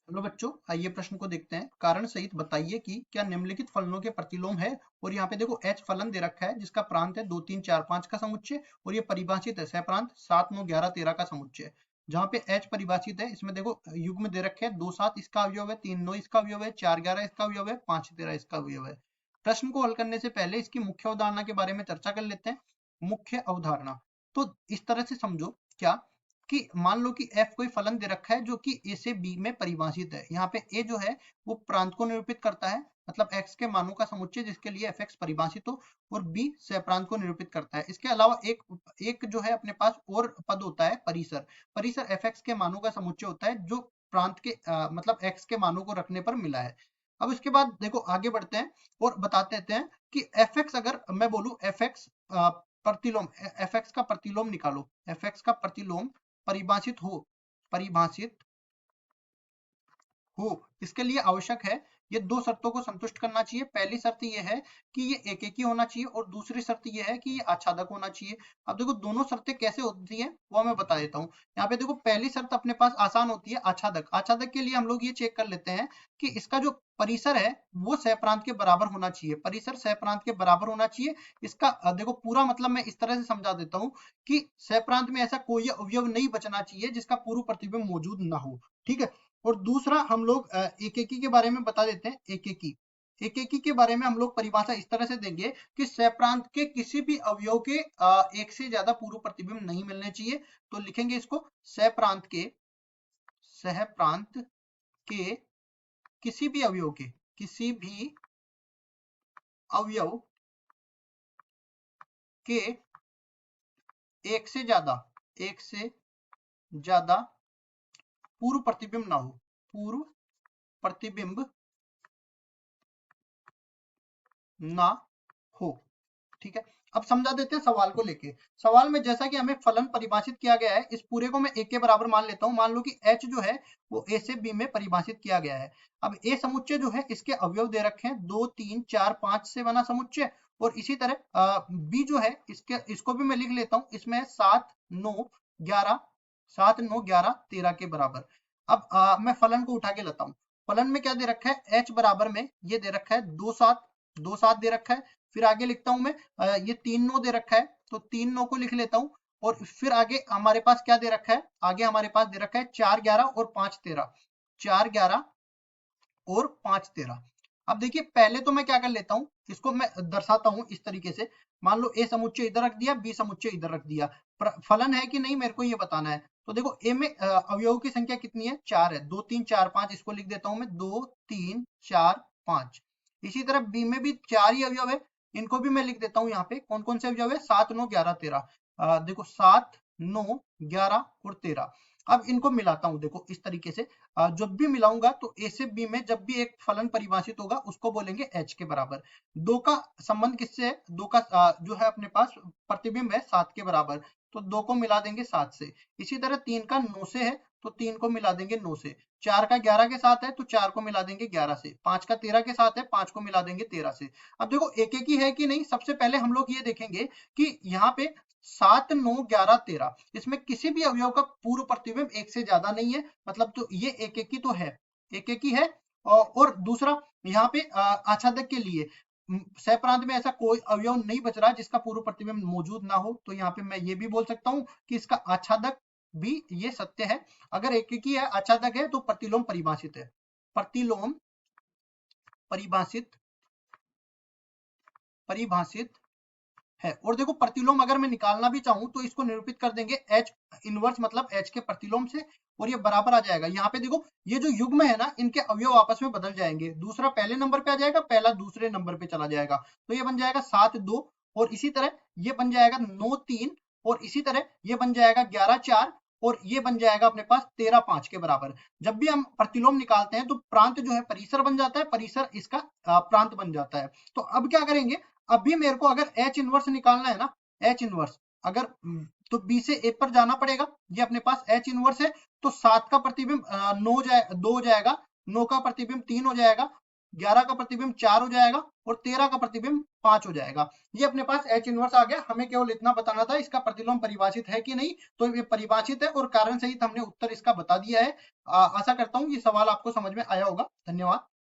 Hello बच्चों, आइए प्रश्न को देखते हैं। कारण सहित बताइए कि क्या निम्नलिखित फलनों के प्रतिलोम है। और यहाँ पे देखो एच फलन दे रखा है जिसका प्रांत है 2 3 4 5 का समुच्चय, और ये परिभाषित है सहप्रांत 7 9 11 13 का समुच्चय। जहाँ पे एच परिभाषित है इसमें देखो युग्म दे रखे हैं 2 7 इसका अवयव है, 3 9 इसका अवयव है, 4 11 इसका अवयव है, 5 13 इसका अवयव है। प्रश्न को हल करने से पहले इसकी मुख्य अवधारणा के बारे में चर्चा कर लेते हैं। मुख्य अवधारणा तो इस तरह से समझो क्या कि मान लो कि f कोई फलन दे रखा है जो कि a से b में परिभाषित है। यहाँ पे a जो है वो प्रांत को निरूपित करता है, मतलब x के मानों का समुच्चय जिसके लिए fx परिभाषित हो, और b सहप्रांत को निरूपित करता है। इसके अलावा एक जो है अपने पास और पद होता है परिसर। परिसर fx के मानों का समुच्चय होता है जो प्रांत के मतलब x के मानों को रखने पर मिला है। अब इसके बाद देखो आगे बढ़ते हैं और बताते रहते हैं कि fx अगर मैं बोलूं fx प्रतिलोम, fx का प्रतिलोम निकालो, fx का प्रतिलोम परिभाषित हो, इसके लिए आवश्यक है ये दो शर्तों को संतुष्ट करना चाहिए। पहली शर्त ये है कि ये एकेकी होना चाहिए, और दूसरी शर्त ये है कि ये आच्छादक होना चाहिए। अब देखो दोनों शर्तें कैसे होती हैं वो मैं बता देता हूँ। यहाँ पे देखो पहली शर्त अपने पास आसान होती है, आच्छादक। आच्छादक के लिए हम लोग ये चेक कर लेते हैं कि इसका जो परिसर है वो सहप्रांत के बराबर होना चाहिए। परिसर सहप्रांत के बराबर होना चाहिए। इसका देखो पूरा मतलब मैं इस तरह से समझा देता हूँ कि सहप्रांत में ऐसा कोई अवयव नहीं बचना चाहिए जिसका पूर्व प्रतिबिंब मौजूद ना हो। ठीक है। और दूसरा हम लोग एकेकी के बारे में बता देते हैं। एकेकी के बारे में हम लोग परिभाषा इस तरह से देंगे कि सहप्रांत के किसी भी अवयव के एक से ज्यादा पूर्व प्रतिबिंब नहीं मिलने चाहिए। तो लिखेंगे इसको सहप्रांत के किसी भी अवयव के एक से ज्यादा पूर्व प्रतिबिंब ना हो, पूर्व प्रतिबिंब ना हो। ठीक है। अब समझा देते हैं सवाल को लेके। सवाल में जैसा कि हमें फलन परिभाषित किया गया है, इस पूरे को मैं ए के बराबर मान लेता हूं। मान लो कि h जो है वो a से b में परिभाषित किया गया है। अब a समुच्चय जो है इसके अवयव दे रखे हैं 2 3 4 5 से बना समुच्चय, और इसी तरह b जो है इसको भी मैं लिख लेता हूं। इसमें 7 9 11 13 के बराबर। अब मैं फलन को उठा के लेता हूँ। फलन में क्या दे रखा है, h बराबर में ये दे रखा है 2 7 दे रखा है। फिर आगे लिखता हूं मैं ये 3 9 दे रखा है, तो 3 9 को लिख लेता हूं। और फिर आगे हमारे पास क्या दे रखा है, आगे हमारे पास दे रखा है 4 11 और 5 13, 4 11 और 5 13। अब देखिए पहले तो मैं क्या कर लेता हूँ, इसको मैं दर्शाता हूँ इस तरीके से। मान लो ए समुच्चय इधर रख दिया, बी समुच्चय इधर रख दिया। फलन है कि नहीं मेरे को ये बताना है। तो देखो ए में अवयवों की संख्या कितनी है, 4 है। 2 3 4 5 इसको लिख देता हूँ मैं, 2 3 4 5। इसी तरह बी में भी 4 ही अवयव है, इनको भी मैं लिख देता हूँ यहाँ पे। कौन कौन से अवयव है, 7 9 11 13। देखो 7 9 11 और 13। अब इनको मिलाता हूँ देखो इस तरीके से। जब भी मिलाऊंगा तो ए से बी में जब भी एक फलन परिभाषित होगा उसको बोलेंगे एच के बराबर। दो का संबंध किससे है, दो का जो है अपने पास प्रतिबिंब है 7 के बराबर, तो 2 को मिला देंगे 7 से। इसी तरह 3 का 9 से है, तो 3 को मिला देंगे 9 से। 4 का 11 के साथ है, तो 4 को मिला देंगे 11 से। 5 का 13 के साथ है, 5 को मिला देंगे 13 से। अब देखो एक एक ही है कि नहीं, सबसे पहले हम लोग ये देखेंगे कि यहाँ पे 7 9 11 13 इसमें किसी भी अवयव का पूर्व प्रतिबिंब एक से ज्यादा नहीं है, मतलब तो ये एक एक ही तो है, एक एक ही है। और दूसरा यहाँ पे आच्छादक के लिए सहप्रांत में ऐसा कोई अवयव नहीं बच रहा जिसका पूर्व प्रतिबिंब मौजूद ना हो, तो यहाँ पे मैं ये भी बोल सकता हूँ कि इसका आच्छादक भी ये सत्य है। अगर एक एक ही है, आच्छादक है, तो प्रतिलोम परिभाषित है। प्रतिलोम परिभाषित परिभाषित है। और देखो प्रतिलोम अगर मैं निकालना भी चाहूं तो इसको निरूपित कर देंगे H इनवर्स मतलब H के प्रतिलोम से, और ये बराबर आ जाएगा। यहाँ पे देखो ये जो युग्म है ना, इनके अवयव आपस में बदल जाएंगे। दूसरा पहले नंबर पे आ जाएगा, पहला दूसरे नंबर पे चला जाएगा, तो ये बन जाएगा 7 2। और इसी तरह ये बन जाएगा 9 3, और इसी तरह ये बन जाएगा 11 4, और ये बन जाएगा अपने पास 13 5 के बराबर। जब भी हम प्रतिलोम निकालते हैं तो प्रांत जो है परिसर बन जाता है, परिसर इसका प्रांत बन जाता है। तो अब क्या करेंगे, अभी मेरे को अगर H इनवर्स निकालना है ना, H इनवर्स अगर तो B से A पर जाना पड़ेगा। ये अपने पास H इनवर्स है, तो 7 का प्रतिबिंब 2 हो जाएगा, 9 का प्रतिबिंब 3 हो जाएगा, 11 का प्रतिबिंब 4 हो जाएगा और 13 का प्रतिबिंब 5 हो जाएगा। ये अपने पास H इनवर्स आ गया। हमें केवल इतना बताना था इसका प्रतिलोम परिभाषित है कि नहीं, तो ये परिभाषित है और कारण सहित हमने उत्तर इसका बता दिया है। आशा करता हूँ ये सवाल आपको समझ में आया होगा। धन्यवाद।